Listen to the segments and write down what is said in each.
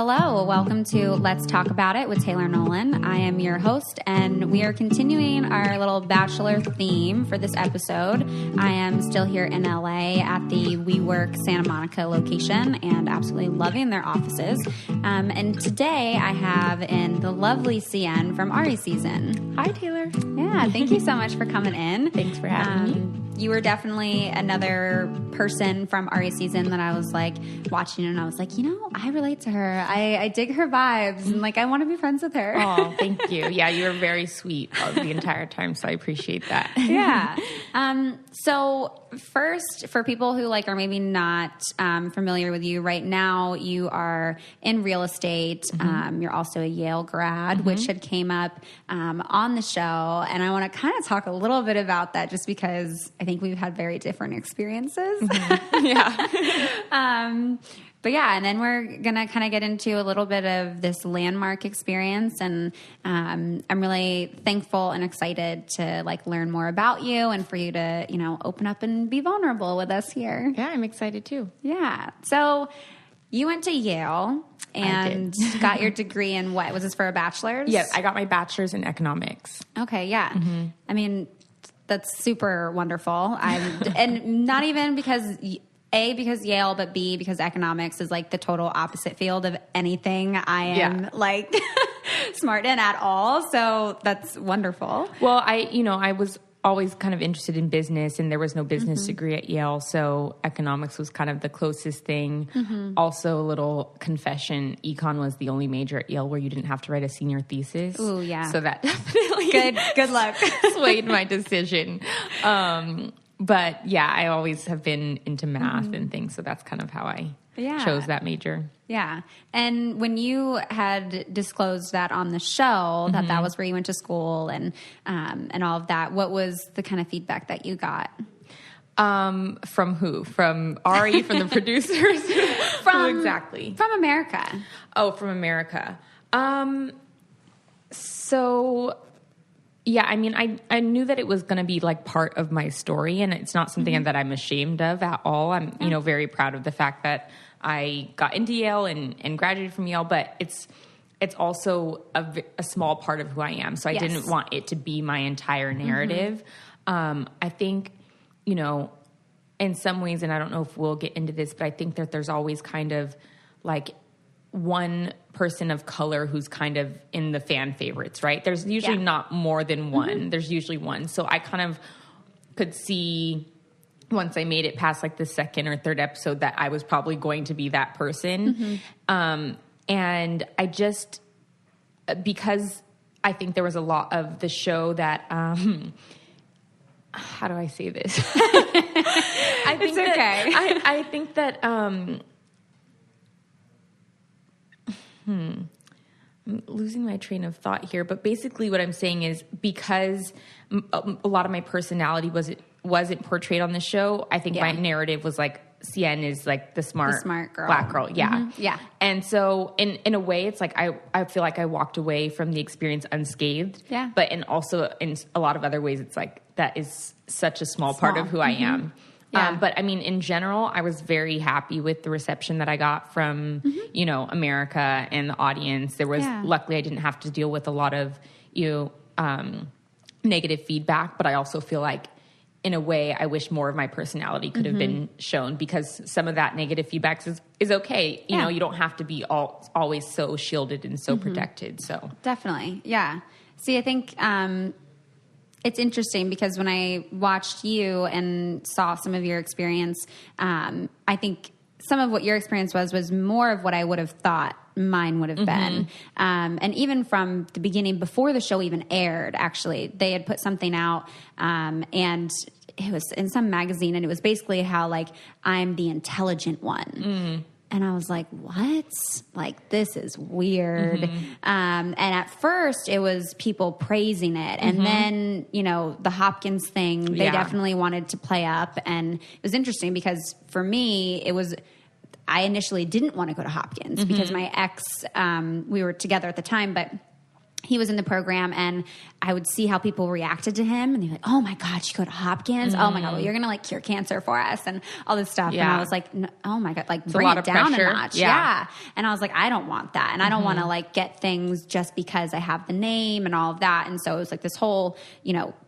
Hello, welcome to Let's Talk About It with Taylor Nolan. I am your host, and we are continuing our little Bachelor theme for this episode. I am still here in LA at the WeWork Santa Monica location and absolutely loving their offices. And today I have in the lovely Seinne from Ari season. Hi, Taylor. Yeah, thank you so much for coming in. Thanks for having me. You were definitely another person from Ari season that I was like watching, and I was like, you know, I relate to her. I dig her vibes, and like I want to be friends with her. Oh, thank you. Yeah, you were very sweet the entire time, so I appreciate that. Yeah. So first, for people who like are maybe not familiar with you right now, you are in real estate. Mm-hmm. You're also a Yale grad, mm-hmm. which had came up on the show, and I want to kind of talk a little bit about that, just because I think we've had very different experiences. Mm-hmm. Yeah. But yeah, and then we're going to kind of get into a little bit of this landmark experience, and I'm really thankful and excited to like learn more about you and for you to, you know, open up and be vulnerable with us here. Yeah, I'm excited too. Yeah. So you went to Yale and got your degree in what? Was this for a bachelor's? Yes, I got my bachelor's in economics. Okay, yeah. Mm-hmm. I mean, that's super wonderful. And not even because... A, because Yale, but B, because economics is like the total opposite field of anything I am like smart in at all. So that's wonderful. Well, I was always kind of interested in business, and there was no business mm-hmm. degree at Yale. So economics was kind of the closest thing. Mm-hmm. Also, a little confession, econ was the only major at Yale where you didn't have to write a senior thesis. Ooh, yeah. So that definitely good luck. swayed my decision. But yeah, I always have been into math mm-hmm. and things, so that's kind of how I chose that major. Yeah. And when you had disclosed that on the show, that that was where you went to school and all of that, what was the kind of feedback that you got? From who? From Ari, from the producers? Who exactly? From America. Oh, from America. So... Yeah, I mean, I knew that it was going to be like part of my story, and it's not something mm-hmm. that I'm ashamed of at all. I'm, very proud of the fact that I got into Yale and graduated from Yale, but it's also a small part of who I am. So I didn't want it to be my entire narrative. Mm-hmm. I think, in some ways, and I don't know if we'll get into this, but I think that there's always kind of like one person of color who's kind of in the fan favorites, right? There's usually not more than one. Mm-hmm. There's usually one. So I kind of could see once I made it past like the second or third episode that I was probably going to be that person. Mm-hmm. And I just, because I think there was a lot of the show that, how do I say this? I think it's okay. I think that, I'm losing my train of thought here, but basically what I'm saying is because a lot of my personality wasn't portrayed on the show, I think my narrative was like Seinne is like the smart girl, black girl, Mm-hmm. Yeah. And so in a way, it's like I feel like I walked away from the experience unscathed. Yeah. But also in a lot of other ways, it's like that is such a small part of who mm-hmm. I am. Yeah. But I mean, in general, I was very happy with the reception that I got from, mm-hmm. America and the audience. There was, luckily I didn't have to deal with a lot of, negative feedback, but I also feel like in a way, I wish more of my personality could have been shown, because some of that negative feedback is okay. You know, you don't have to be always so shielded and so protected. So definitely. Yeah. See, I think, it's interesting because when I watched you and saw some of your experience, I think some of what your experience was more of what I would have thought mine would have been. And even from the beginning, before the show even aired, actually, they had put something out, and it was in some magazine, and it was basically how, like, I'm the intelligent one. And I was like, what? Like, this is weird. And at first it was people praising it. And then, the Hopkins thing, they definitely wanted to play up. And it was interesting because for me, I initially didn't want to go to Hopkins because my ex, we were together at the time, but he was in the program, and I would see how people reacted to him, and they're like, "Oh my God, you go to Hopkins? Oh my God, well, you're gonna like cure cancer for us," and all this stuff. And I was like, "Oh my God, like bring it down a notch." Yeah. And I was like, I don't want that, and I don't want to like get things just because I have the name and all of that. And so it was like this whole,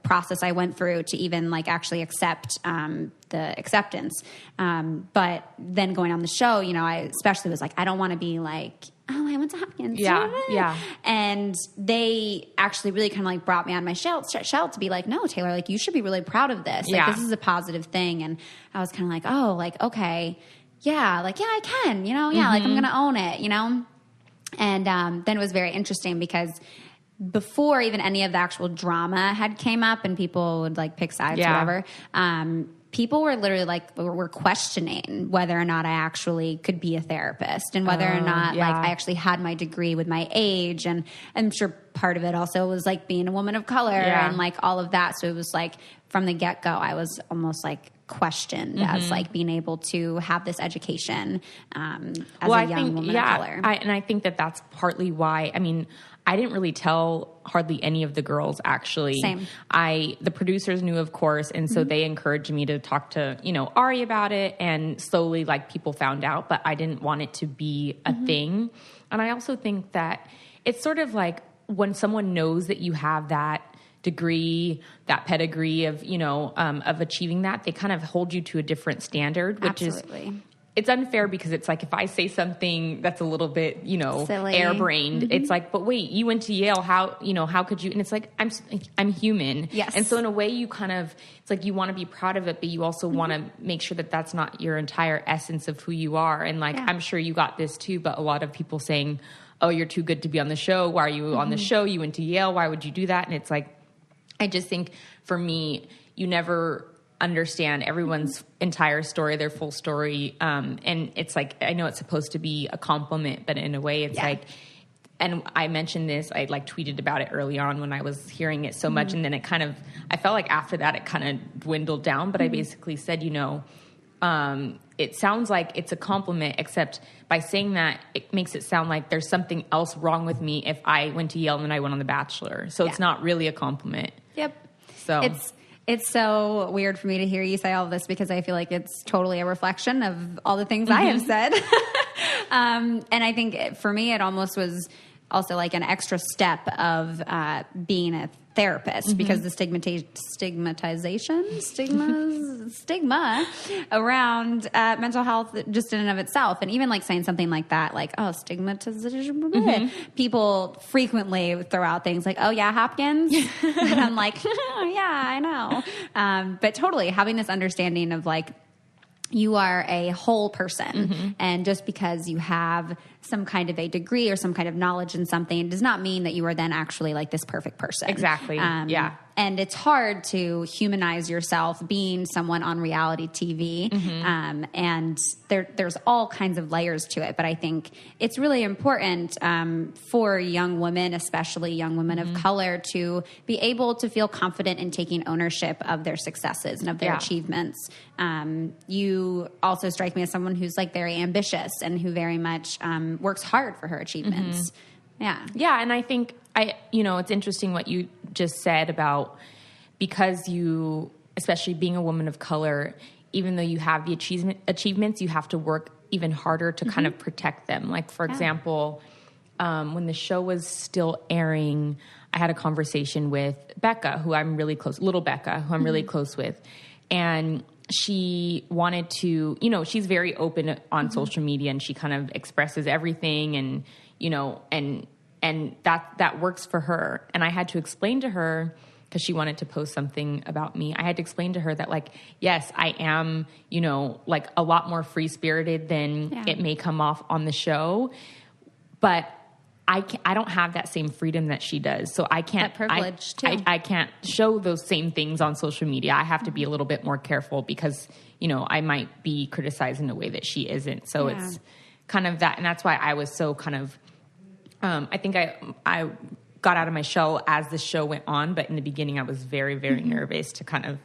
process I went through to even like actually accept the acceptance. But then going on the show, I especially was like, I don't want to be like, oh, I went to Hopkins. Yeah. And they actually really kind of like brought me on my shell to be like, no, Taylor, like you should be really proud of this. Like this is a positive thing. And I was kind of like, oh, like, okay. Yeah. Like, yeah, I can, like I'm going to own it, And then it was very interesting because before even any of the actual drama had came up and people would like pick sides, whatever, people were literally like, were questioning whether or not I actually could be a therapist and whether or not like I actually had my degree with my age. And I'm sure part of it also was like being a woman of color and like all of that. So it was like from the get go, I was almost like questioned as like being able to have this education as a young woman of color. And I think that that's partly why, I didn't really tell hardly any of the girls, actually. Same. The producers knew, of course, and so they encouraged me to talk to, Ari about it, and slowly, like, people found out, but I didn't want it to be a thing. And I also think that it's sort of like when someone knows that you have that degree, that pedigree of, of achieving that, they kind of hold you to a different standard, which Absolutely. is... It's unfair because it's like if I say something that's a little bit, silly, airbrained, it's like, but wait, you went to Yale. How could you? And it's like, I'm human. Yes. And so in a way you it's like you want to be proud of it, but you also want to make sure that that's not your entire essence of who you are. And like, I'm sure you got this too, but a lot of people saying, oh, you're too good to be on the show. Why are you on the show? You went to Yale. Why would you do that? And it's like, I just think for me, you never understand everyone's entire story, their full story. And it's like, I know it's supposed to be a compliment, but in a way it's like, and I mentioned this, I like tweeted about it early on when I was hearing it so much. And then it kind of, I felt like after that, it kind of dwindled down, but I basically said, it sounds like it's a compliment, except by saying that, it makes it sound like there's something else wrong with me if I went to Yale and then I went on The Bachelor. So it's not really a compliment. Yep. So it's so weird for me to hear you say all of this because I feel like it's totally a reflection of all the things I have said. And I think for me, it almost was also like an extra step of being a therapist because the stigma around mental health just in and of itself. And even like saying something like that, like, oh, stigmatization. People frequently throw out things like, oh yeah, Hopkins. And I'm like, oh, yeah, I know. But totally having this understanding of like, you are a whole person. And just because you have some kind of a degree or some kind of knowledge in something does not mean that you are then actually like this perfect person. Exactly. And it's hard to humanize yourself being someone on reality TV. And there's all kinds of layers to it. But I think it's really important for young women, especially young women of color, to be able to feel confident in taking ownership of their successes and of their achievements. You also strike me as someone who's like very ambitious and who very much works hard for her achievements. Yeah. And I think it's interesting what you just said about, because you, especially being a woman of color, even though you have the achievements, you have to work even harder to kind of protect them. Like, for example, when the show was still airing, I had a conversation with Becca, who I'm really close, little Becca, who I'm really close with. And she wanted to, she's very open on social media, and she kind of expresses everything, and, and that works for her. And I had to explain to her, because she wanted to post something about me, I had to explain to her that, like, yes, I am, like a lot more free-spirited than it may come off on the show, but I don't have that same freedom that she does. So I can't, that privilege too. I can't show those same things on social media. I have to be a little bit more careful because, I might be criticized in a way that she isn't. So it's kind of that. And that's why I was so kind of, I think I got out of my shell as the show went on, but in the beginning I was very, very nervous to kind of,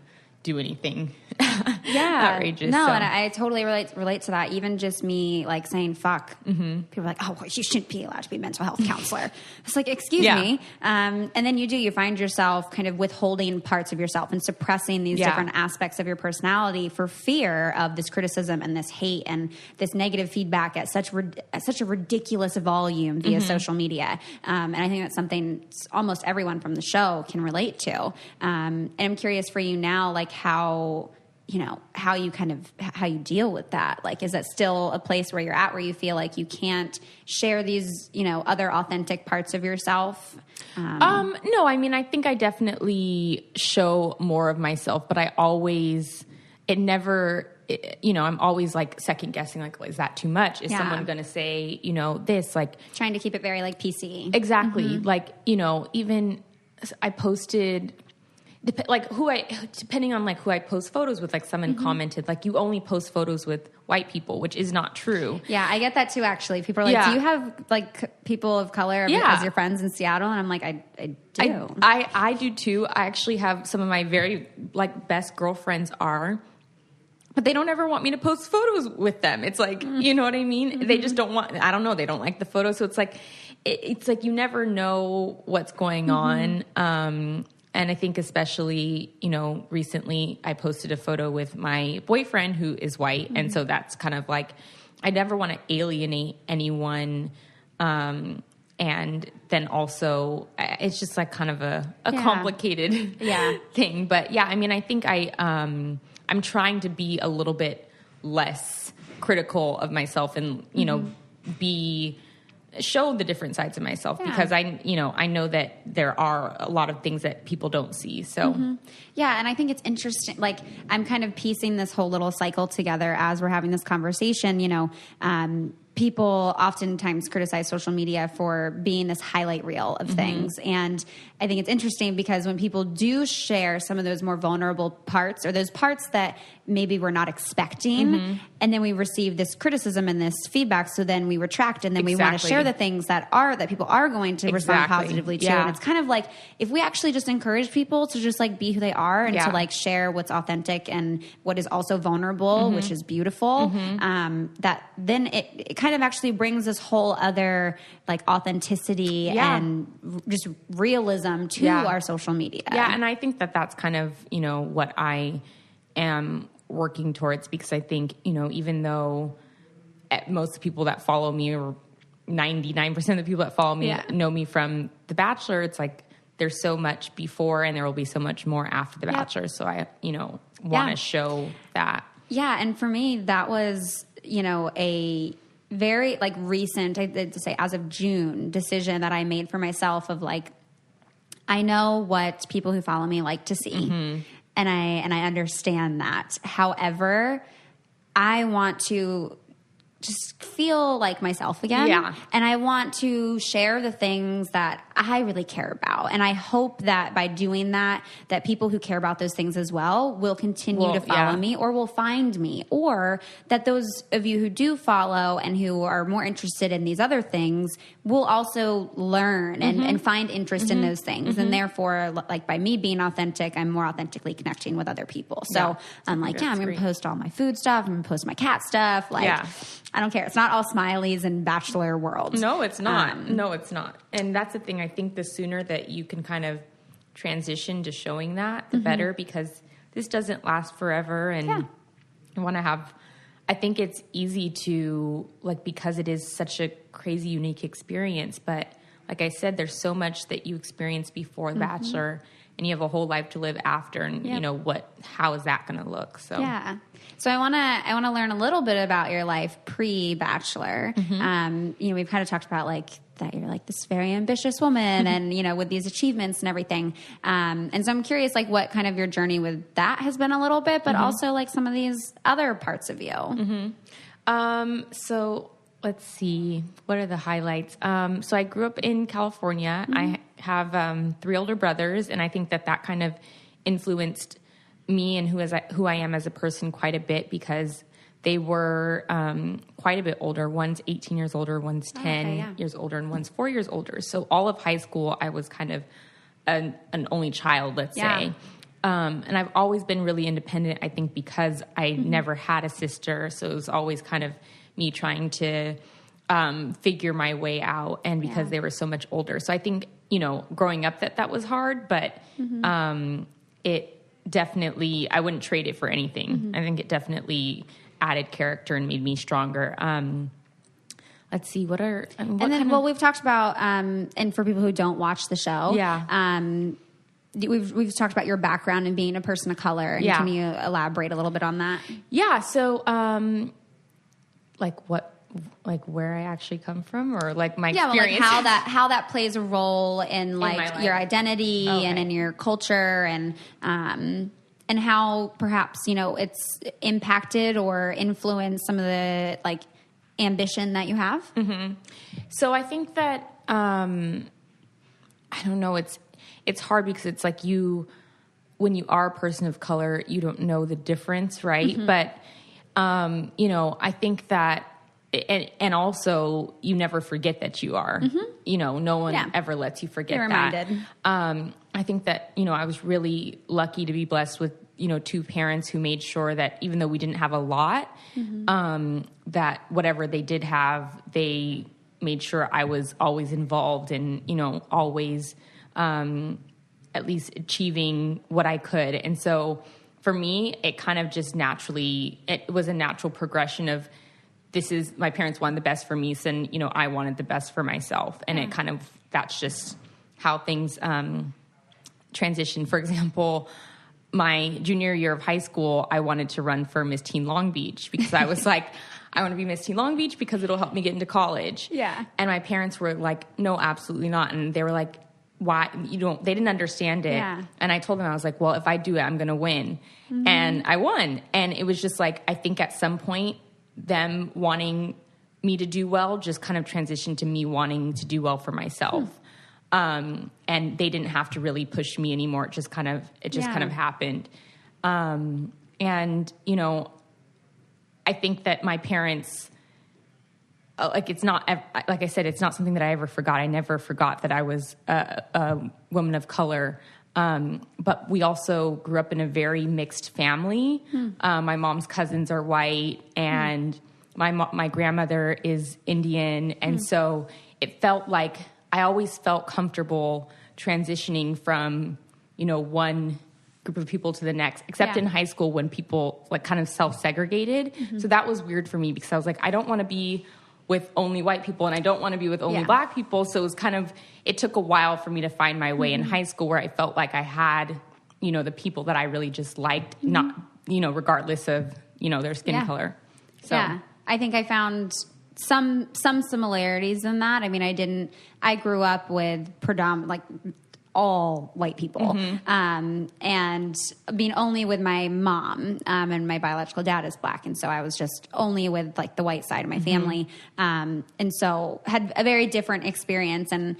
do anything outrageous. No, so. and I totally relate to that. Even just me like saying fuck. Mm-hmm. People are like, oh, well, you shouldn't be allowed to be a mental health counselor. It's like, excuse me. And then you find yourself kind of withholding parts of yourself and suppressing these different aspects of your personality for fear of this criticism and this hate and this negative feedback at such a ridiculous volume via social media. And I think that's something almost everyone from the show can relate to. And I'm curious for you now, like how you deal with that. Like, is that still a place where you're at where you feel like you can't share these, other authentic parts of yourself? No, I mean, I think I definitely show more of myself, but I'm always like second guessing, like, is that too much? Is someone going to say, this, like trying to keep it very like PC. Exactly. Mm-hmm. Like, even I posted, depending on like who I post photos with, like someone commented, like, you only post photos with white people, which is not true. Yeah, I get that too, actually. People are like, do you have like people of color as your friends in Seattle? And I'm like, I do. I do too. I actually have some of my very like best girlfriends but they don't ever want me to post photos with them. It's like, you know what I mean? Mm-hmm. They just don't want, I don't know. They don't like the photos. So it's like, it's you never know what's going on. And I think especially, recently I posted a photo with my boyfriend who is white. Mm-hmm. And so that's kind of like, I never want to alienate anyone. And then also it's just like kind of a complicated thing. But yeah, I mean, I think I'm trying to be a little bit less critical of myself and, show the different sides of myself because I know that there are a lot of things that people don't see. So, yeah. And I think it's interesting. Like, I'm kind of piecing this whole little cycle together as we're having this conversation, people oftentimes criticize social media for being this highlight reel of things. And I think it's interesting because when people do share some of those more vulnerable parts or those parts that maybe we're not expecting, and then we receive this criticism and this feedback, so then we retract and then we want to share the things that people are going to respond positively to. And it's kind of like, if we actually just encourage people to just like be who they are and to like share what's authentic and what is also vulnerable, which is beautiful, that then it kind of actually brings this whole other like authenticity and just realism to our social media. Yeah. And I think that that's kind of, what I am working towards, because I think, even though most of the people that follow me, or 99% of the people that follow me know me from The Bachelor, it's like there's so much before and there will be so much more after The Bachelor. So I, want to show that. Yeah. And for me, that was, a very like recent, I'd say as of June, decision that I made for myself of like, I know what people who follow me like to see. And I understand that. However, I want to just feel like myself again. Yeah. And I want to share the things that I really care about. And I hope that by doing that people who care about those things as well will continue to follow me or will find me, or that those of you who do follow and who are more interested in these other things will also learn and find interest in those things. And therefore, like by me being authentic, I'm more authentically connecting with other people. So I'm like, I'm going to post all my food stuff. I'm going to post my cat stuff. Like, I don't care. It's not all smileys and Bachelor world. No, it's not. No, it's not. And that's the thing. I think the sooner that you can kind of transition to showing that, the better, because this doesn't last forever. And I want to have, I think it's easy to, like, because it is such a crazy, unique experience. But like I said, there's so much that you experience before The Bachelor, and you have a whole life to live after. And, how is that going to look? So, So I want to learn a little bit about your life pre-Bachelor. We've kind of talked about like that you're like this very ambitious woman and, with these achievements and everything. And so I'm curious, like what kind of your journey with that has been a little bit, but also like some of these other parts of you. So let's see, what are the highlights? So I grew up in California. I have 3 older brothers, and I think that kind of influenced me and who I am as a person quite a bit, because they were quite a bit older. One's 18 years older, one's 10 years older, and one's 4 years older. So all of high school, I was kind of an only child, let's say. And I've always been really independent, I think, because I never had a sister. So it was always kind of me trying to figure my way out, and because they were so much older. So I think, growing up that was hard, but it definitely, I wouldn't trade it for anything. I think it definitely added character and made me stronger. Let's see, we've talked about, and for people who don't watch the show, we've talked about your background and being a person of color. And can you elaborate a little bit on that? Yeah. So, where I actually come from, or my experience, how that plays a role in your identity and in your culture, and how perhaps it's impacted or influenced some of the ambition that you have. So I think that I don't know. It's hard because it's when you are a person of color, you don't know the difference, right? But I think that. And also, you never forget that you are. No one ever lets you forget that. I think that, I was really lucky to be blessed with, 2 parents who made sure that even though we didn't have a lot, that whatever they did have, they made sure I was always involved and, always at least achieving what I could. And so for me, it kind of just it was a natural progression of, my parents wanted the best for me, so, I wanted the best for myself. And it kind of, that's just how things transition. For example, my junior year of high school, I wanted to run for Miss Teen Long Beach because I was I want to be Miss Teen Long Beach because it'll help me get into college. Yeah. And my parents were like, no, absolutely not. And they were like, why? They didn't understand it. Yeah. And I told them, I was like, well, if I do it, I'm going to win. And I won. And it was just I think at some point, them wanting me to do well just kind of transitioned to me wanting to do well for myself. And they didn't have to really push me anymore. It just kind of happened. And, I think that my parents, it's not, like I said, it's not something that I ever forgot. I never forgot that I was a woman of color. But we also grew up in a very mixed family. My mom's cousins are white, and my grandmother is Indian. And so it felt like I always felt comfortable transitioning from, one group of people to the next, except in high school when people kind of self-segregated. So that was weird for me because I was like, I don't want to be with only white people and I don't want to be with only black people. So it was it took a while for me to find my way in high school where I felt like I had, the people that I really just liked, not, regardless of, their skin color. So I think I found some similarities in that. I mean, I grew up with all white people, and being only with my mom, and my biological dad is black. And so I was just only with the white side of my family. And so had a very different experience. And,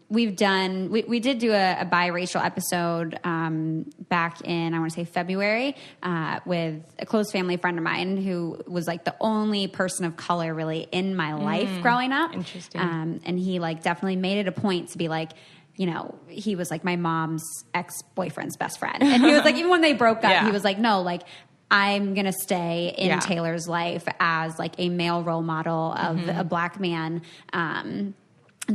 we did do a biracial episode, back in, I want to say February, with a close family friend of mine who was the only person of color really in my life growing up. Interesting. And he definitely made it a point to be he was my mom's ex-boyfriend's best friend. And he was even when they broke up, he was no, I'm going to stay in Taylor's life as a male role model of a black man. And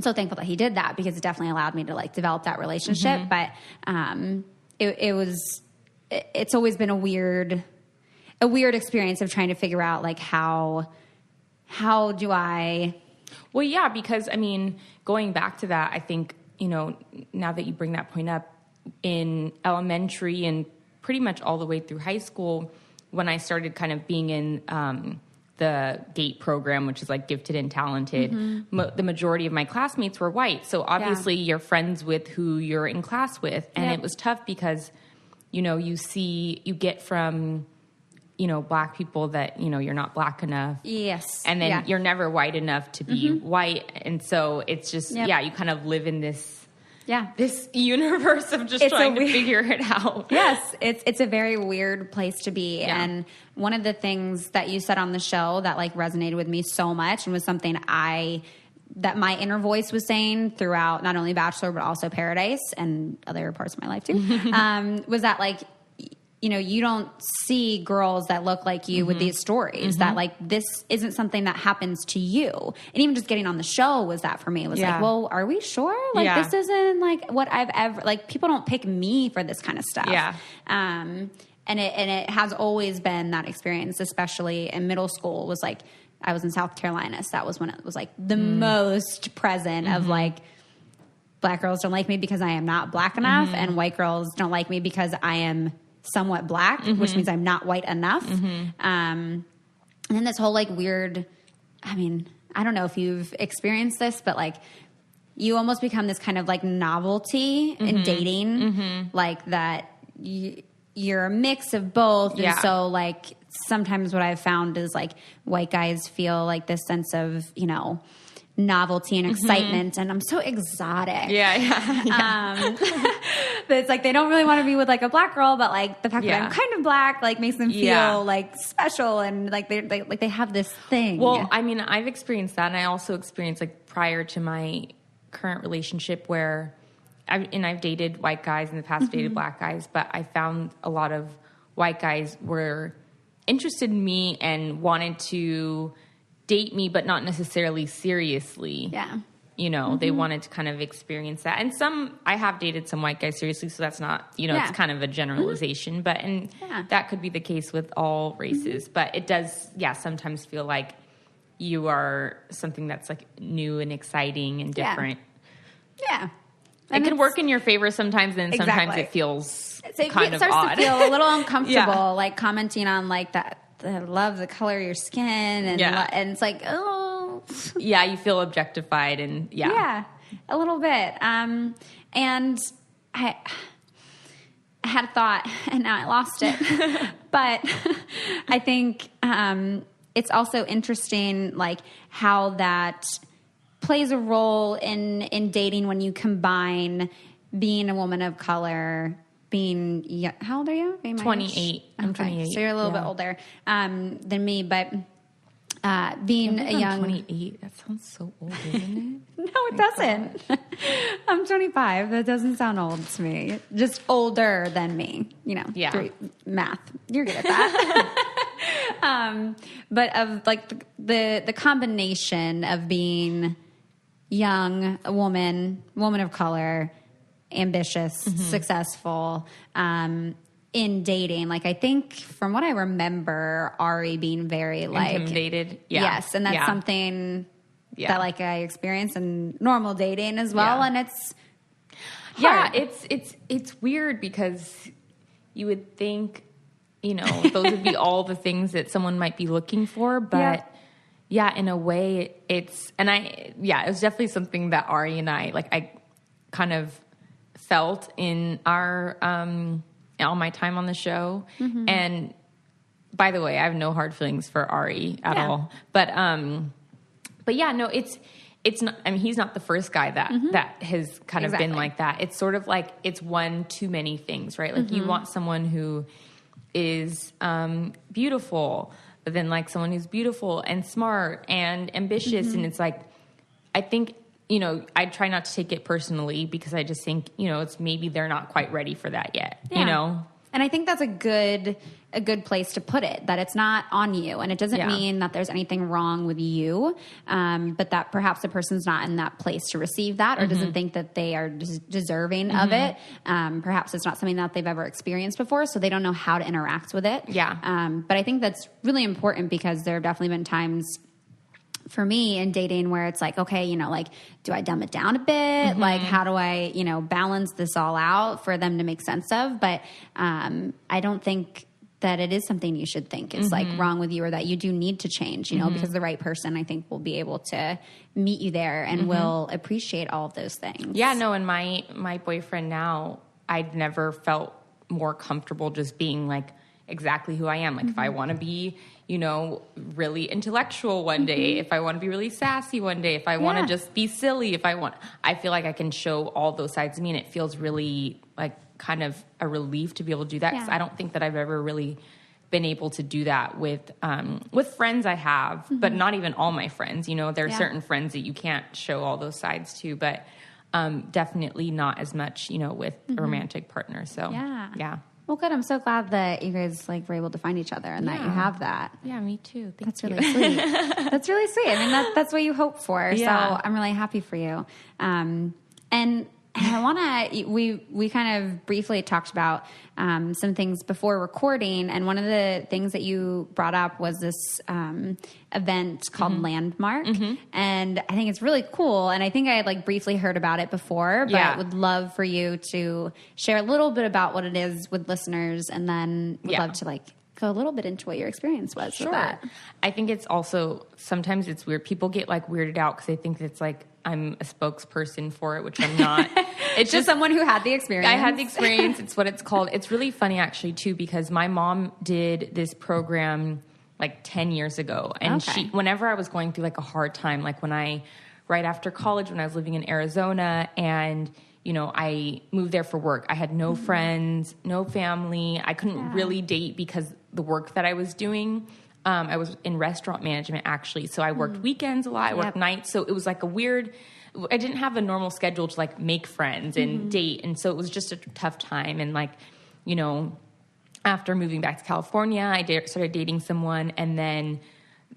so thankful that he did that because it definitely allowed me to develop that relationship. But, it's always been a weird experience of trying to figure out how do I, well, yeah, because going back to that, I think, now that you bring that point up, in elementary and pretty much all the way through high school, when I started kind of being in the GATE program, which is gifted and talented, the majority of my classmates were white. So obviously you're friends with who you're in class with. And it was tough because, you get from, black people that, you're not black enough. Yes. And then you're never white enough to be white. And so it's just, you kind of live in this universe of just trying to figure it out. Yes. It's a very weird place to be. Yeah. And one of the things that you said on the show that resonated with me so much and was something I that my inner voice was saying throughout not only Bachelor, but also Paradise and other parts of my life too, was that like, you know, you don't see girls that look like you with these stories, that like, this isn't something that happens to you. And even just getting on the show was that for me. It was like, well, are we sure? Like, this isn't like what I've ever, like, people don't pick me for this kind of stuff. Yeah. And it has always been that experience, especially in middle school, was like, I was in South Carolina. So that was when it was like the most present of like, black girls don't like me because I am not black enough, and white girls don't like me because I am somewhat black, which means I'm not white enough. And then this whole like weird, I mean, I don't know if you've experienced this, but like you almost become this kind of like novelty in dating, like that you're a mix of both. And so like sometimes what I've found is like white guys feel like this sense of, you know, novelty and excitement, and I'm so exotic. But it's like they don't really want to be with like a black girl, but like the fact that I'm kind of black like makes them feel like special, and like they have this thing. Well, I mean, I've experienced that, and I also experienced like prior to my current relationship where I've dated white guys in the past, dated black guys, but I found a lot of white guys were interested in me and wanted to date me, but not necessarily seriously. Yeah. You know, they wanted to kind of experience that. And I have dated some white guys seriously, so that's not, you know, it's kind of a generalization, but, and that could be the case with all races, but it does, sometimes feel like you are something that's like new and exciting and different. Yeah. It can work in your favor sometimes, and sometimes it feels kind of odd. It starts to feel a little uncomfortable, like commenting on like that. I love the color of your skin, and and it's like, oh, you feel objectified, and a little bit. And I had a thought, and now I lost it. But I think it's also interesting, like how that plays a role in dating when you combine being a woman of color. Being, how old are you? 28. I'm 28. So you're a little bit older than me, but being a young... 28. That sounds so old, doesn't it? No, it doesn't. I'm 25. That doesn't sound old to me. Just older than me. You know, math. You're good at that. But of like the combination of being young, a woman of color, ambitious, successful, in dating. Like, I think from what I remember, Ari being very like intimidated. Yes. And that's something that like I experience in normal dating as well. And it's hard. It's weird because you would think, you know, those would be all the things that someone might be looking for, but in a way it's, and it was definitely something that Ari and I kind of felt in our all my time on the show. And by the way, I have no hard feelings for Ari at all, but no, it's not, I mean, he's not the first guy that has kind of been like that. It's sort of like it's one too many things, right? Like you want someone who is beautiful, but then like someone who's beautiful and smart and ambitious, and it's like, I think, you know, I try not to take it personally because I just think, you know, it's maybe they're not quite ready for that yet, you know? And I think that's a good place to put it, that it's not on you. And it doesn't mean that there's anything wrong with you, but that perhaps the person's not in that place to receive that, or doesn't think that they are deserving of it. Perhaps it's not something that they've ever experienced before, so they don't know how to interact with it. But I think that's really important because there have definitely been times for me in dating where it's like, okay, you know, like, do I dumb it down a bit? Like, how do I, you know, balance this all out for them to make sense of? But I don't think that it is something you should think is like wrong with you, or that you do need to change, you know, because the right person, I think, will be able to meet you there and will appreciate all of those things. Yeah, no, and my boyfriend now, I'd never felt more comfortable just being like exactly who I am. Like if I want to be, you know, really intellectual one day, if I want to be really sassy one day, if I want to just be silly, I feel like I can show all those sides of me, and it feels really like kind of a relief to be able to do that, because I don't think that I've ever really been able to do that with friends I have, but not even all my friends. There are certain friends that you can't show all those sides to, but definitely not as much, with a romantic partner. So yeah. Well, good. I'm so glad that you guys were able to find each other and that you have that. Yeah, me too. That's really sweet. That's really sweet. I mean, that's what you hope for. Yeah. So I'm really happy for you. And I want to, we kind of briefly talked about some things before recording. And one of the things that you brought up was this event called Landmark. And I think it's really cool. And I think I had briefly heard about it before, but would love for you to share a little bit about what it is with listeners. And then would love to go a little bit into what your experience was with that. I think it's also, sometimes it's weird. People get weirded out because they think it's I'm a spokesperson for it, which I'm not. It's just someone who had the experience. I had the experience. It's what it's called. It's really funny actually too, because my mom did this program 10 years ago. And whenever I was going through a hard time, right after college when I was living in Arizona and, I moved there for work. I had no friends, no family. I couldn't really date because the work that I was doing. I was in restaurant management actually. So I worked weekends a lot. I worked nights. So it was a weird, I didn't have a normal schedule to make friends and date. And so it was just a tough time. And after moving back to California, I started dating someone, and then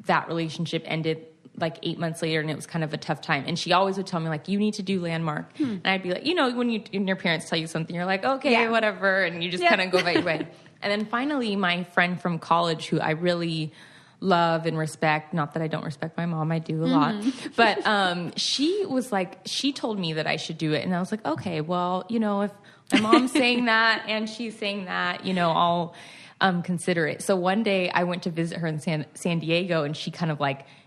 that relationship ended 8 months later, and it was kind of a tough time. And she always would tell me you need to do Landmark. And I'd be when your parents tell you something, you're okay, whatever. And you just kind of go by your way. And then finally, my friend from college, who I really love and respect, not that I don't respect my mom, I do a lot, but she told me that I should do it. And I was okay, well, if my mom's saying that and she's saying that, I'll consider it. So one day I went to visit her in San Diego, and she kind of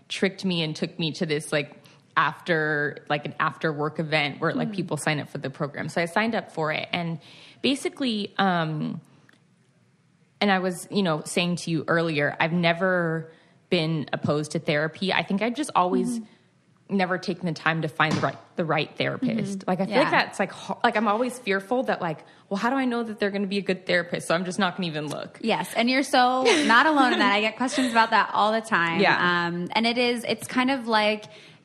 tricked me and took me to this an after work event where people sign up for the program. So I signed up for it, and basically, and I was, saying to you earlier, I've never been opposed to therapy. I think I've just always never taken the time to find the right therapist. I feel that's I'm always fearful that well, how do I know that they're going to be a good therapist? So I'm just not going to even look. Yes. And you're so not alone in that. I get questions about that all the time. Yeah. And it's kind of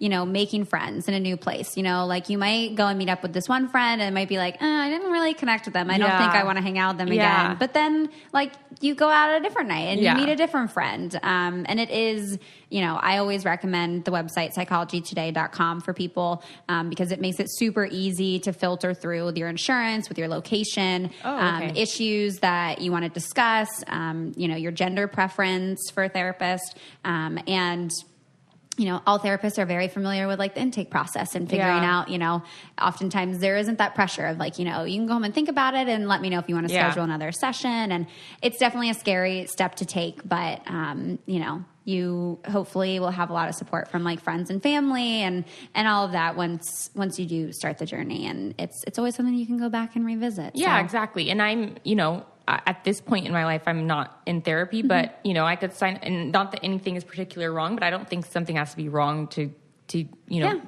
making friends in a new place. You might go and meet up with this one friend and it might be I didn't really connect with them. I don't think I want to hang out with them again. But then you go out a different night and you meet a different friend. And it is, I always recommend the website psychologytoday.com for people because it makes it super easy to filter through with your insurance, with your location, issues that you want to discuss, your gender preference for a therapist, and all therapists are very familiar with the intake process and figuring out, oftentimes there isn't that pressure of you can go home and think about it and let me know if you want to schedule another session. And it's definitely a scary step to take, but, you hopefully will have a lot of support from friends and family and all of that once you do start the journey. And it's always something you can go back and revisit. Yeah, exactly. And I'm, at this point in my life, I'm not in therapy, but I could sign, and not that anything is particularly wrong, but I don't think something has to be wrong to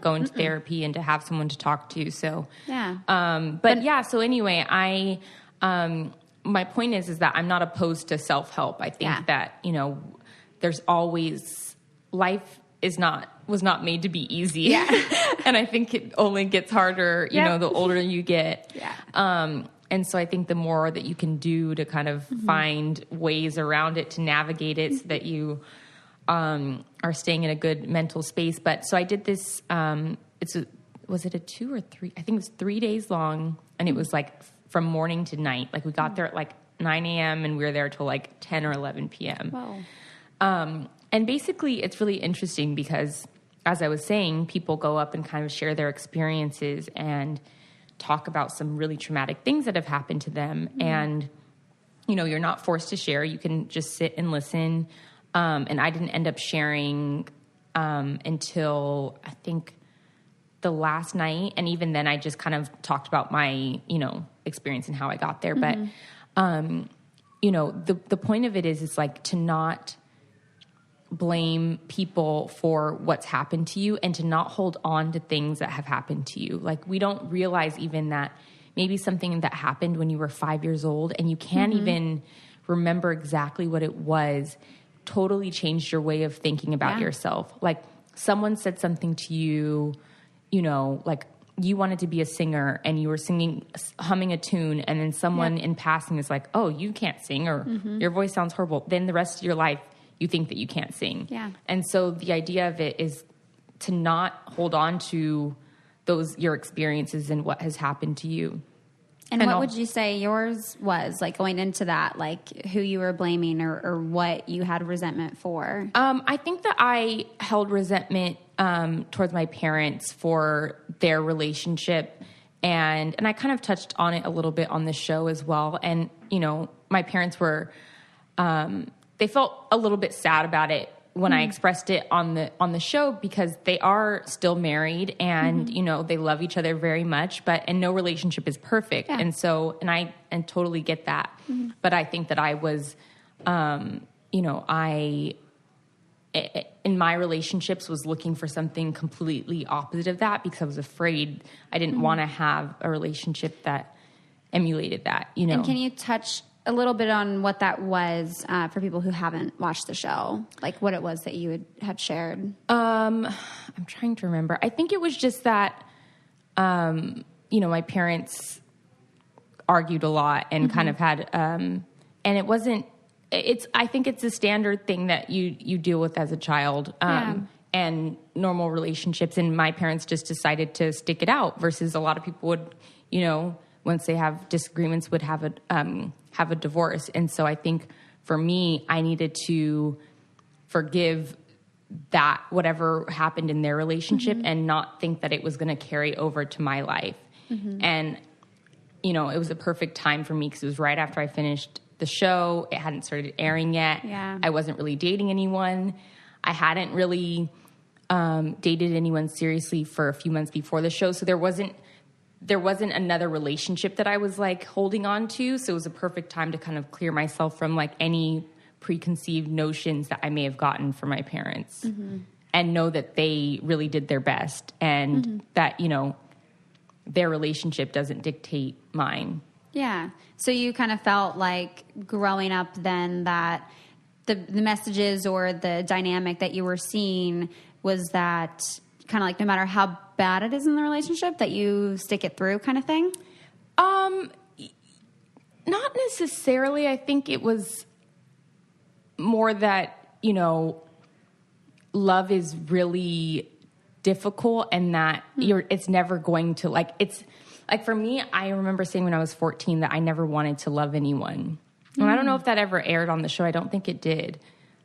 go into therapy and to have someone to talk to. So, so anyway, my point is that I'm not opposed to self-help. I think that, there's always, life was not made to be easy. Yeah. And I think it only gets harder, the older you get. Yeah. And so I think the more that you can do to kind of find ways around it, to navigate it so that you are staying in a good mental space. But so I did this, was it a 2 or 3? I think it was 3 days long. And it was from morning to night. We got there at 9 a.m. and we were there till 10 or 11 p.m. Wow. And basically it's really interesting because, as I was saying, people go up and kind of share their experiences and talk about some really traumatic things that have happened to them. And, you're not forced to share. You can just sit and listen. And I didn't end up sharing until I think the last night. And even then I just kind of talked about my, experience and how I got there. But, the point of it is to not blame people for what's happened to you and to not hold on to things that have happened to you. We don't realize even that maybe something that happened when you were 5 years old and you can't even remember exactly what it was totally changed your way of thinking about yourself. Like someone said something to you, you know, like you wanted to be a singer and you were humming a tune, and then someone in passing is like, oh, you can't sing, or your voice sounds horrible. Then the rest of your life, you think that you can't sing. Yeah. And so the idea of it is to not hold on to your experiences and what has happened to you. And what would you say yours was, like, going into that, like who you were blaming or what you had resentment for? I think that I held resentment towards my parents for their relationship. And I kind of touched on it a little bit on the show as well. And, you know, my parents were, they felt a little bit sad about it when I expressed it on the show, because they are still married and, you know, they love each other very much, and no relationship is perfect. Yeah. And so, I totally get that. But I think that I was, you know, in my relationships was looking for something completely opposite of that, because I was afraid I didn't want to have a relationship that emulated that, you know. And can you touch a little bit on what that was for people who haven't watched the show, like what it was that you had shared? I'm trying to remember. I think it was just that, you know, my parents argued a lot and kind of had, and it wasn't, I think it's a standard thing that you deal with as a child, and normal relationships. And my parents just decided to stick it out, versus a lot of people would, you know, once they have disagreements, would have a divorce. And so I think for me, I needed to forgive that, whatever happened in their relationship, and not think that it was going to carry over to my life. And, you know, it was a perfect time for me because it was right after I finished the show. It hadn't started airing yet. Yeah. I wasn't really dating anyone. I hadn't really dated anyone seriously for a few months before the show. So there wasn't another relationship that I was like holding on to. So it was a perfect time to kind of clear myself from like any preconceived notions that I may have gotten from my parents, and know that they really did their best, and that, you know, their relationship doesn't dictate mine. Yeah. So you kind of felt like growing up then that the messages or the dynamic that you were seeing was that kind of like no matter how bad it is in the relationship, that you stick it through kind of thing? Not necessarily. I think it was more that, you know, love is really difficult, and that it's never going to, like, it's like, for me, I remember saying when I was 14 that I never wanted to love anyone. And I don't know if that ever aired on the show. I don't think it did.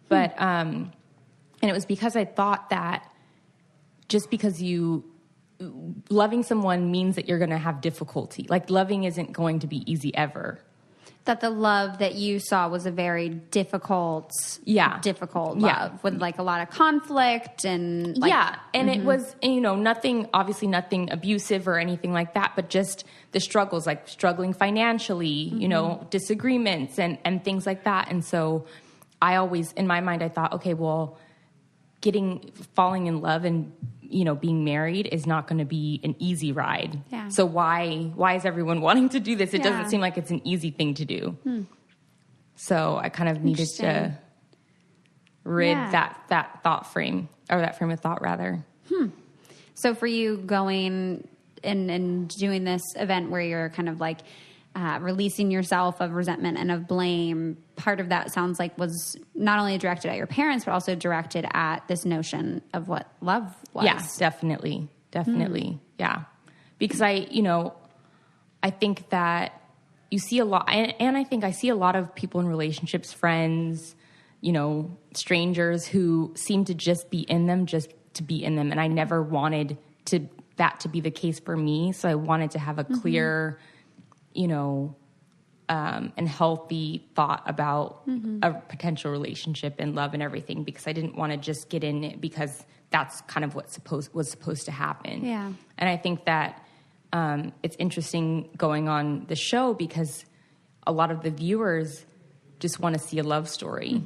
But, and it was because I thought that just because loving someone means that you're going to have difficulty. Like, loving isn't going to be easy ever. That the love that you saw was a very difficult love with like a lot of conflict and like, and it was, you know, nothing abusive or anything like that, but just the struggles, like struggling financially, you know, disagreements and things like that. And so I always, in my mind, I thought, okay, well, falling in love and, you know, being married is not going to be an easy ride. Yeah. So why is everyone wanting to do this? It doesn't seem like it's an easy thing to do. So I kind of needed to rid that thought frame, or that frame of thought rather. So for you going and doing this event where you're kind of like releasing yourself of resentment and of blame, part of that sounds like was not only directed at your parents, but also directed at this notion of what love was. Yeah, definitely. Yeah. Because I think that you see a lot, and I think I see a lot of people in relationships, friends, you know, strangers who seem to just be in them, just to be in them. And I never wanted that to be the case for me. So I wanted to have a clear, you know, and healthy thought about a potential relationship and love and everything, because I didn't want to just get in it because that's kind of what was supposed to happen. Yeah. And I think that it's interesting going on the show because a lot of the viewers just want to see a love story,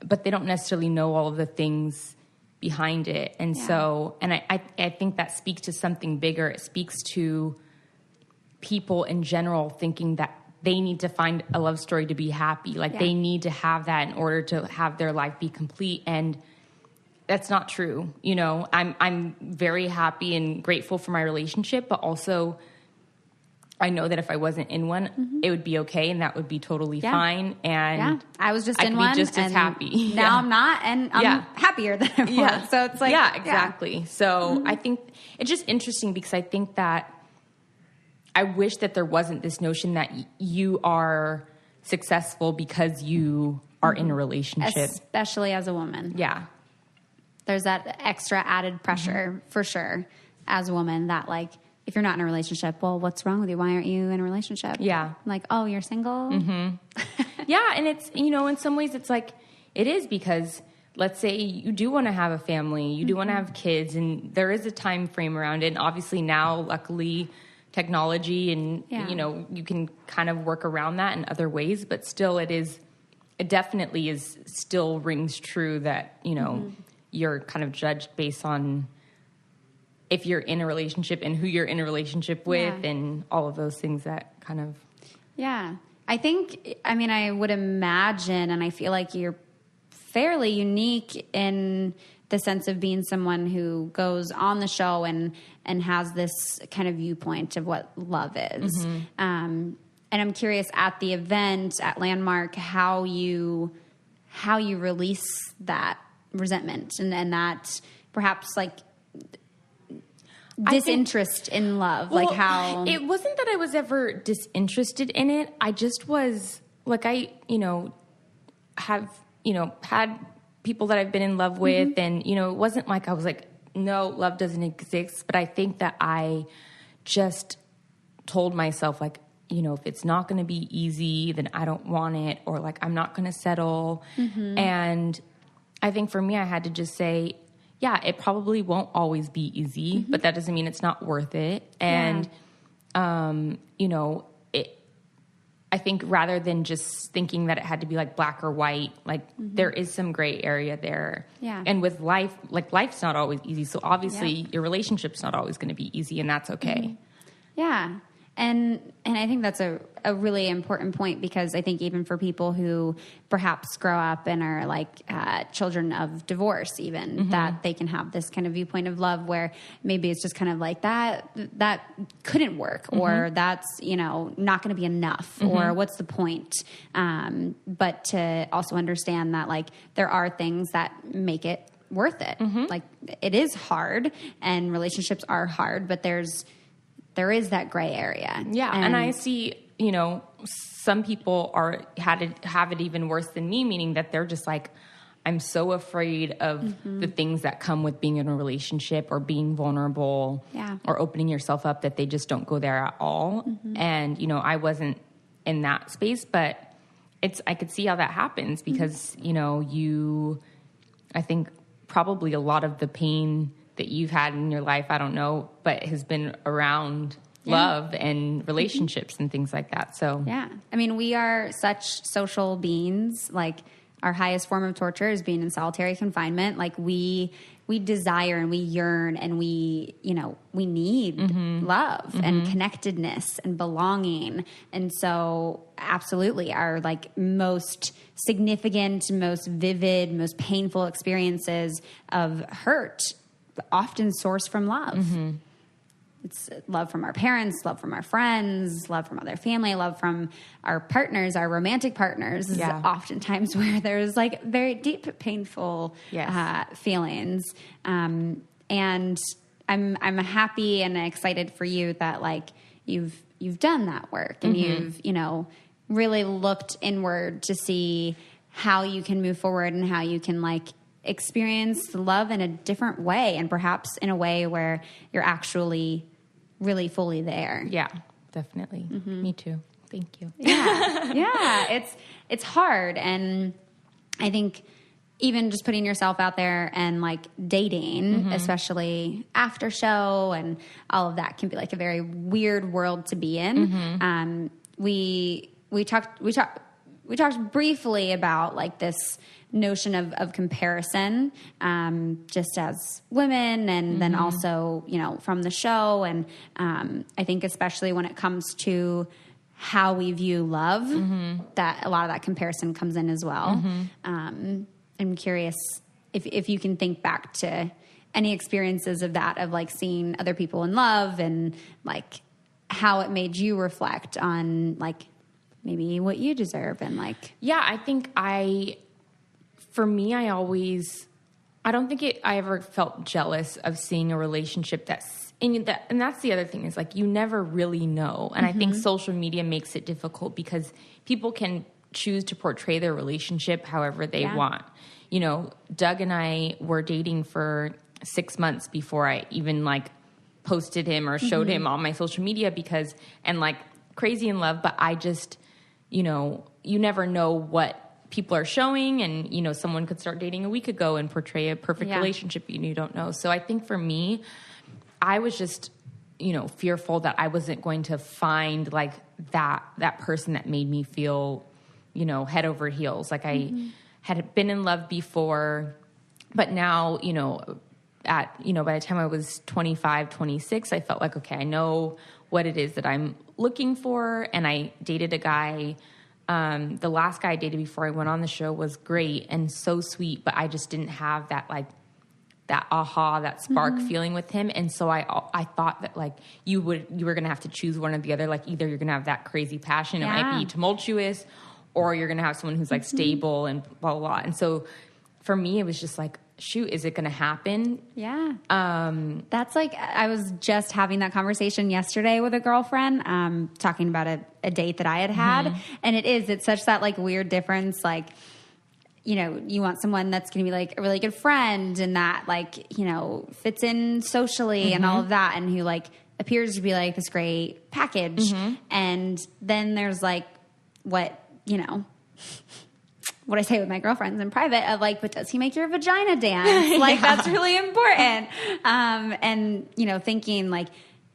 but they don't necessarily know all of the things behind it. And so, and I think that speaks to something bigger. It speaks to people in general thinking that they need to find a love story to be happy. Like they need to have that in order to have their life be complete. And that's not true. You know, I'm very happy and grateful for my relationship, but also I know that if I wasn't in one, it would be okay, and that would be totally fine. And I was just in one, be just as happy. Now I'm not, and I'm happier than I was. So it's like, exactly. So I think it's just interesting because I think that I wish that there wasn't this notion that you are successful because you are in a relationship, especially as a woman. Yeah, there's that extra added pressure for sure as a woman that like. If you're not in a relationship, well, what's wrong with you? Why aren't you in a relationship? Yeah. Like, oh, you're single? Yeah, and it's, you know, in some ways it's like, it is because let's say you do want to have a family, you do want to have kids, and there is a time frame around it. And obviously now, luckily, technology and, you know, you can kind of work around that in other ways, but still it definitely is still rings true that, you know, you're kind of judged based on if you're in a relationship and who you're in a relationship with and all of those things that kind of... Yeah. I would imagine, and I feel like you're fairly unique in the sense of being someone who goes on the show and has this kind of viewpoint of what love is. And I'm curious at the event at Landmark, how you release that resentment and that perhaps like disinterest in love. Well, like how it wasn't that I was ever disinterested in it. I just was like, I, you know, have, you know, had people that I've been in love with and, you know, it wasn't like I was like, no, love doesn't exist. But I think that I just told myself like, you know, if it's not going to be easy, then I don't want it, or like, I'm not going to settle. And I think for me, I had to just say, yeah, it probably won't always be easy, but that doesn't mean it's not worth it. And, you know, I think rather than just thinking that it had to be like black or white, like there is some gray area there. Yeah. And with life, like life's not always easy. So obviously your relationship's not always going to be easy, and that's okay. Yeah. And I think that's a really important point, because I think even for people who perhaps grow up and are like children of divorce even, that they can have this kind of viewpoint of love where maybe it's just kind of like that couldn't work, or that's, you know, not going to be enough, or what's the point? But to also understand that like there are things that make it worth it. Like it is hard and relationships are hard, but there is that gray area. Yeah. And I see, you know, some people have it even worse than me, meaning that they're just like, I'm so afraid of the things that come with being in a relationship or being vulnerable or opening yourself up, that they just don't go there at all. And, you know, I wasn't in that space, but I could see how that happens because, you know, I think probably a lot of the pain that you've had in your life, I don't know, but has been around love and relationships and things like that. So, yeah. I mean, we are such social beings. Like our highest form of torture is being in solitary confinement. Like we desire and we yearn and we need love and connectedness and belonging. And so absolutely our like most significant, most vivid, most painful experiences of hurt often source from love. It's love from our parents, love from our friends, love from other family, love from our partners, our romantic partners. Is oftentimes where there's like very deep, painful feelings. And I'm happy and excited for you that like you've done that work and you've, you know, really looked inward to see how you can move forward and how you can like experience love in a different way, and perhaps in a way where you're actually really fully there. Yeah, definitely. Me too. Thank you. Yeah. It's hard. And I think even just putting yourself out there and like dating, especially after show and all of that, can be like a very weird world to be in. We talked briefly about like this notion of comparison, just as women, and then also, you know, from the show. And I think especially when it comes to how we view love, that a lot of that comparison comes in as well. I'm curious if you can think back to any experiences of that, of like seeing other people in love and like how it made you reflect on like maybe what you deserve and like. Yeah, I think for me, I don't think I ever felt jealous of seeing a relationship and that's the other thing is like, you never really know. And I think social media makes it difficult because people can choose to portray their relationship however they want. You know, Doug and I were dating for 6 months before I even like posted him or showed him on my social media and like crazy in love. But I just, you know, you never know what people are showing, and, you know, someone could start dating a week ago and portray a perfect relationship and you don't know. So I think for me, I was just, you know, fearful that I wasn't going to find like that person that made me feel, you know, head over heels. Like I had been in love before, but now, you know, by the time I was 25, 26, I felt like, okay, I know what it is that I'm looking for. And I dated a guy. The last guy I dated before I went on the show was great and so sweet, but I just didn't have that like that aha, that spark feeling with him. And so I thought that like you were going to have to choose one or the other. Like either you're going to have that crazy passion, it might be tumultuous, or you're going to have someone who's like stable and blah, blah, blah. And so for me, it was just like, shoot, is it going to happen? Yeah. That's like, I was just having that conversation yesterday with a girlfriend, talking about a date that I had. And it's such that like weird difference. Like, you know, you want someone that's going to be like a really good friend and that like, you know, fits in socially and all of that. And who like appears to be like this great package. And then there's like what, you know, what I say with my girlfriends in private of like, but does he make your vagina dance? Like that's really important. And you know, thinking like,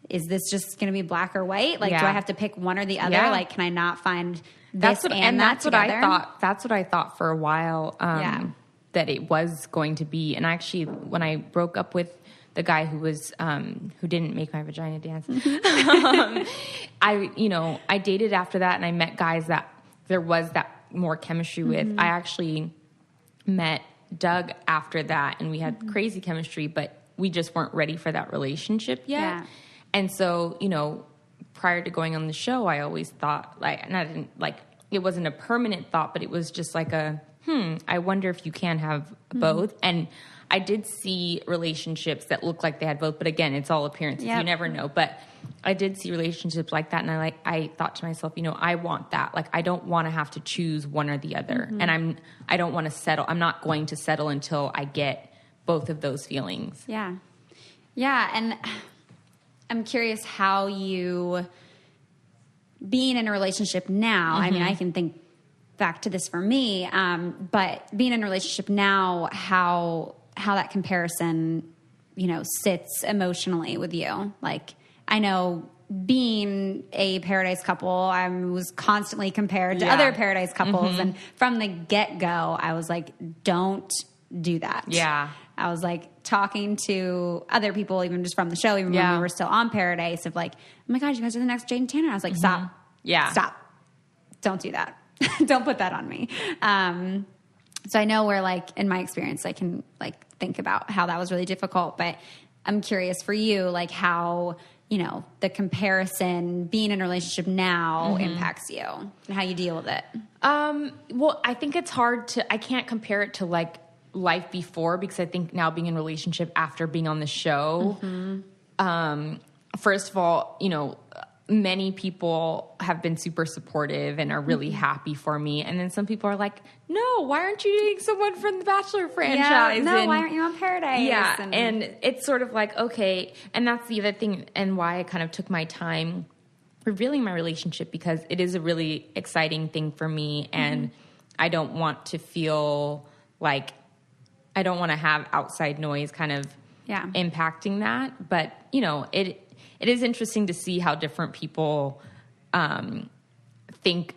is this just going to be black or white? Like, do I have to pick one or the other? Like, can I not find this that's what together? I thought. That's what I thought for a while. That it was going to be. And actually, when I broke up with the guy who was who didn't make my vagina dance, I dated after that, and I met guys that there was that more chemistry with. I actually met Doug after that, and we had crazy chemistry, but we just weren't ready for that relationship yet. Yeah. And so, you know, prior to going on the show, I always thought like, and I didn't like, it wasn't a permanent thought, but it was just like I wonder if you can have both. And I did see relationships that looked like they had both, but again, it's all appearances. You never know. But I did see relationships like that, and I thought to myself, you know, I want that. Like, I don't want to have to choose one or the other, and I don't want to settle. I'm not going to settle until I get both of those feelings. Yeah, yeah, and I'm curious how you, being in a relationship now. I mean, I can think back to this for me, but being in a relationship now, how that comparison, you know, sits emotionally with you. Like, I know being a Paradise couple, I was constantly compared to other Paradise couples. And from the get-go, I was like, don't do that. Yeah. I was like talking to other people, even just from the show, even when we were still on Paradise, of like, oh my God, you guys are the next Jane Tanner. I was like, stop. Yeah. Stop. Don't do that. Don't put that on me. So I know where, like, in my experience, I can like think about how that was really difficult, but I'm curious for you, like how, you know, the comparison, being in a relationship now impacts you and how you deal with it. Well, I think it's hard I can't compare it to like life before, because I think now being in a relationship after being on the show, first of all, you know, many people have been super supportive and are really happy for me. And then some people are like, no, why aren't you dating someone from the Bachelor franchise? No, why aren't you on Paradise? Yeah. And it's sort of like, okay. And that's the other thing, and why I kind of took my time revealing my relationship, because it is a really exciting thing for me. And I don't want to feel like, I don't want to have outside noise kind of impacting that. But, you know, it is interesting to see how different people think,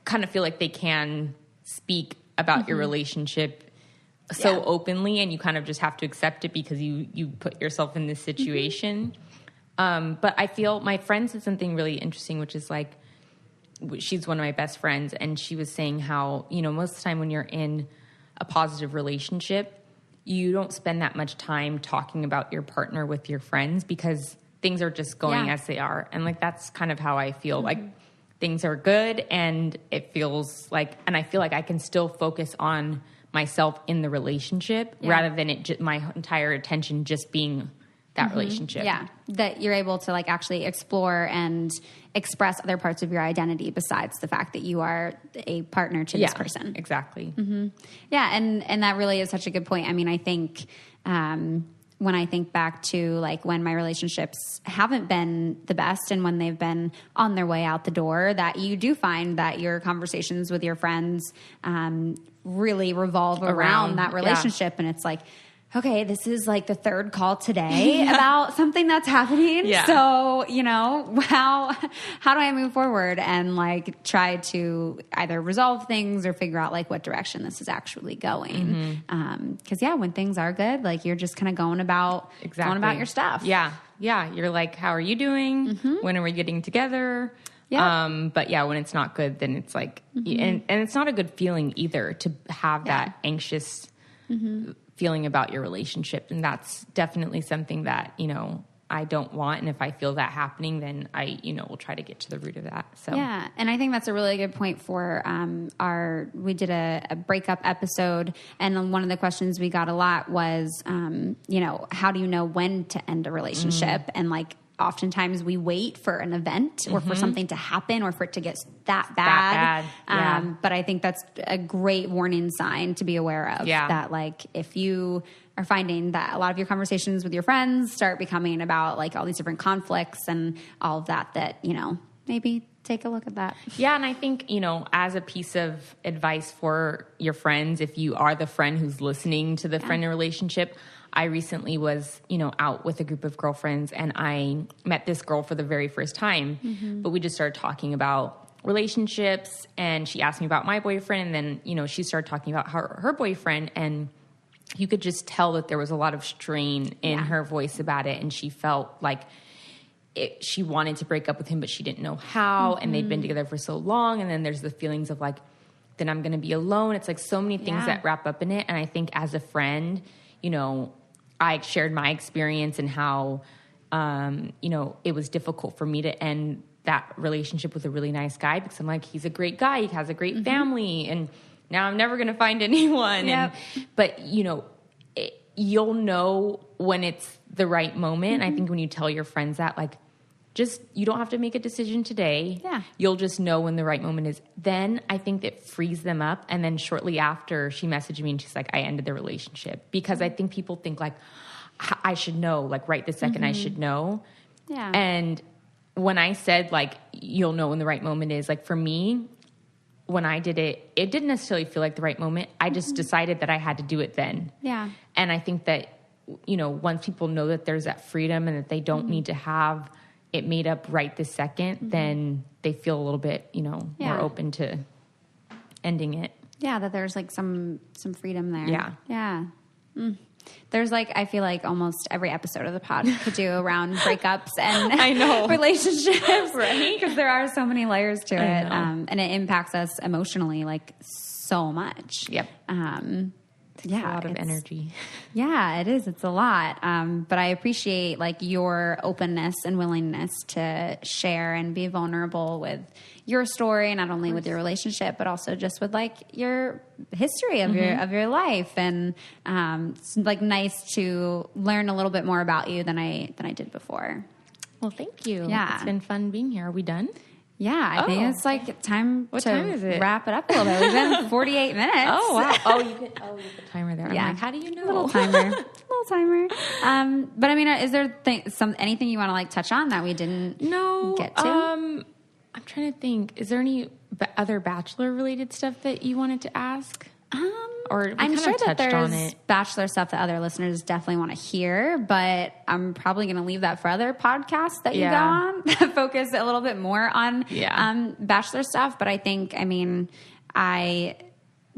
kind of feel like they can speak about your relationship so openly, and you kind of just have to accept it because you put yourself in this situation. But I feel my friend said something really interesting, which is like, she's one of my best friends, and she was saying how, most of the time when you're in a positive relationship, you don't spend that much time talking about your partner with your friends because things are just going as they are. And like, that's kind of how I feel. Like, things are good, and it feels like, and I feel like I can still focus on myself in the relationship rather than my entire attention just being that relationship. Yeah. That you're able to like actually explore and express other parts of your identity besides the fact that you are a partner to this person. Exactly. Yeah. And that really is such a good point. I mean, I think, when I think back to like when my relationships haven't been the best and when they've been on their way out the door, that you do find that your conversations with your friends really revolve around that relationship. And it's like, okay, this is like the third call today about something that's happening. Yeah. So, how do I move forward and like try to either resolve things or figure out like what direction this is actually going? 'Cause when things are good, like you're just kind of going about your stuff. Yeah. Yeah. You're like, how are you doing? When are we getting together? But when it's not good, then it's like, and it's not a good feeling either to have that anxious feeling about your relationship. And that's definitely something that, I don't want. And if I feel that happening, then I, will try to get to the root of that. So, yeah. And I think that's a really good point for, we did a breakup episode. And one of the questions we got a lot was, how do you know when to end a relationship? And like, oftentimes we wait for an event or for something to happen or for it to get that bad. But I think that's a great warning sign to be aware of that, like, if you are finding that a lot of your conversations with your friends start becoming about like all these different conflicts and all of that, maybe take a look at that. Yeah. And I think, as a piece of advice for your friends, if you are the friend who's listening to the friend in relationship, I recently was, out with a group of girlfriends, and I met this girl for the very first time, but we just started talking about relationships, and she asked me about my boyfriend, and then, she started talking about her boyfriend, and you could just tell that there was a lot of strain in her voice about it, and she felt like she wanted to break up with him, but she didn't know how, and they'd been together for so long, and then there's the feelings of like, then I'm going to be alone. It's like so many things that wrap up in it, and I think as a friend, I shared my experience and how, it was difficult for me to end that relationship with a really nice guy because I'm like, he's a great guy. He has a great family. And now I'm never going to find anyone. Yep. But you'll know when it's the right moment. I think when you tell your friends that, like, you don't have to make a decision today. Yeah. You'll just know when the right moment is. Then I think that frees them up. And then shortly after, she messaged me and she's like, I ended the relationship. Because I think people think like, I should know, like right this second, I should know. Yeah. And when I said like, you'll know when the right moment is, like for me, when I did it, it didn't necessarily feel like the right moment. I just decided that I had to do it then. Yeah. And I think that, once people know that there's that freedom and that they don't need to have it made up right this second, then they feel a little bit, more open to ending it. Yeah, that there's like some freedom there. Yeah. Yeah. There's like, I feel like almost every episode of the pod could do around breakups and I know. relationships. Right? Because there are so many layers to it. And it impacts us emotionally like so much. Yep. It's a lot of energy. Yeah, it is. It's a lot. But I appreciate like your openness and willingness to share and be vulnerable with your story, not only with your relationship, but also just with like your history of your life. And it's like nice to learn a little bit more about you than I did before. Well, thank you. Yeah. It's been fun being here. Are we done? Yeah, I think it's like time What to time is it? wrap it up a little bit. We've been 48 minutes. Oh, wow. You put the timer there. Yeah. I'm like, how do you know? Little timer. But I mean, is there anything you want to like touch on that we didn't get to? I'm trying to think. Is there any other Bachelor related stuff that you wanted to ask? Or I'm sure that touched on there's it. Bachelor stuff that other listeners definitely want to hear, but I'm probably going to leave that for other podcasts that you go on that focus a little bit more on Bachelor stuff. But I think, I mean, I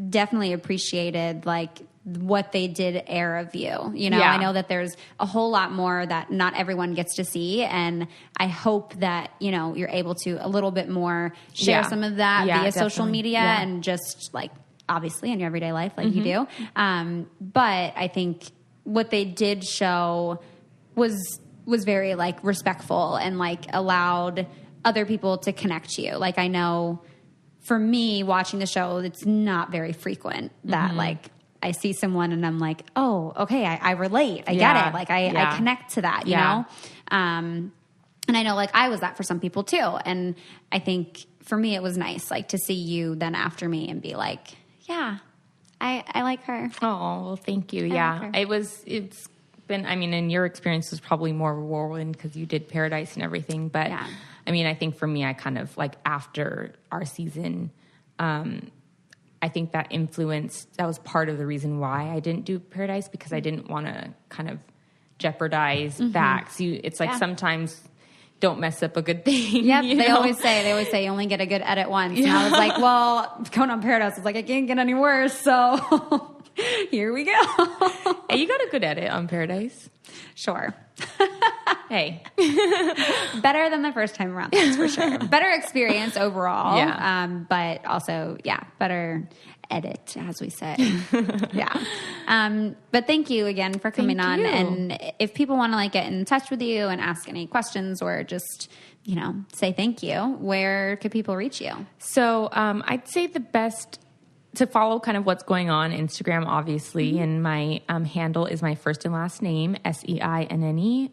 definitely appreciated like what they did air of you. You know, Yeah. I know that there's a whole lot more that not everyone gets to see. And I hope that, you know, you're able to a little bit more share Yeah. some of that Yeah, via social definitely. media Yeah. and just like obviously in your everyday life like you do. But I think what they did show was very like respectful and like allowed other people to connect to you. Like I know for me watching the show, it's not very frequent that like I see someone and I'm like, oh, okay, I relate. I get it. Like I connect to that, you know? And I know like I was that for some people too. And I think for me, it was nice like to see you then after me and be like, yeah, I like her. Oh, well, thank you. like Yeah. her. It's been, I mean, and your experience was probably more whirlwind because you did Paradise and everything. But Yeah. I mean, I think for me, I kind of like after our season, I think that was part of the reason why I didn't do Paradise, because I didn't want to kind of jeopardize that. So it's like sometimes don't mess up a good thing. Yep, you they know? always say you only get a good edit once. And I was like, well, going on Paradise, I was like, I can't get any worse. So here we go. Hey, you got a good edit on Paradise. Sure. Hey. Better than the first time around, that's for sure. Better experience overall. Yeah. But also, better edit, as we say. Yeah. But thank you again for coming on. you. And if people want to like get in touch with you and ask any questions or just, you know, say thank you, where could people reach you? So I'd say the best to follow kind of what's going on Instagram, obviously, and my handle is my first and last name, SeinneFleming.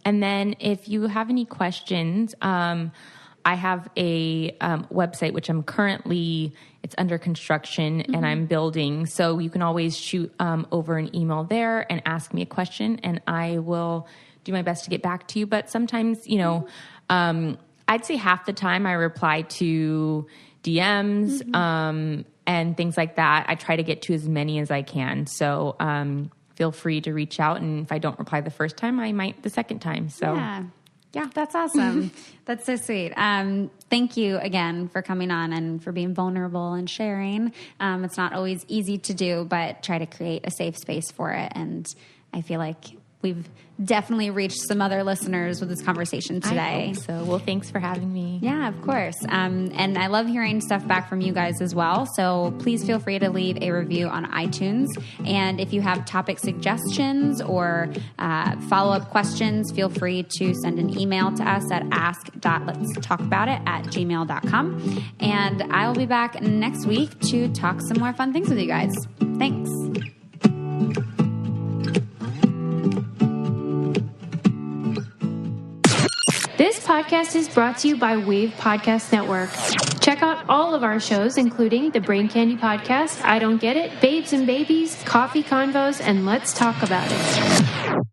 And then if you have any questions, I have a website which I'm currently, it's under construction and I'm building. So you can always shoot over an email there and ask me a question, and I will do my best to get back to you. But sometimes, you know, I'd say half the time I reply to DMs and things like that. I try to get to as many as I can. So feel free to reach out. And if I don't reply the first time, I might the second time. So yeah, that's awesome. That's so sweet. Thank you again for coming on and for being vulnerable and sharing. It's not always easy to do, but try to create a safe space for it. And I feel like we've definitely reached some other listeners with this conversation today. I hope so. Well, thanks for having me. Yeah, of course. And I love hearing stuff back from you guys as well. So please feel free to leave a review on iTunes. And if you have topic suggestions or follow-up questions, feel free to send an email to us at ask.letstalkaboutit@gmail.com. And I will be back next week to talk some more fun things with you guys. Thanks. This podcast is brought to you by Wave Podcast Network. Check out all of our shows, including the Brain Candy Podcast, I Don't Get It, Babes and Babies, Coffee Convos, and Let's Talk About It.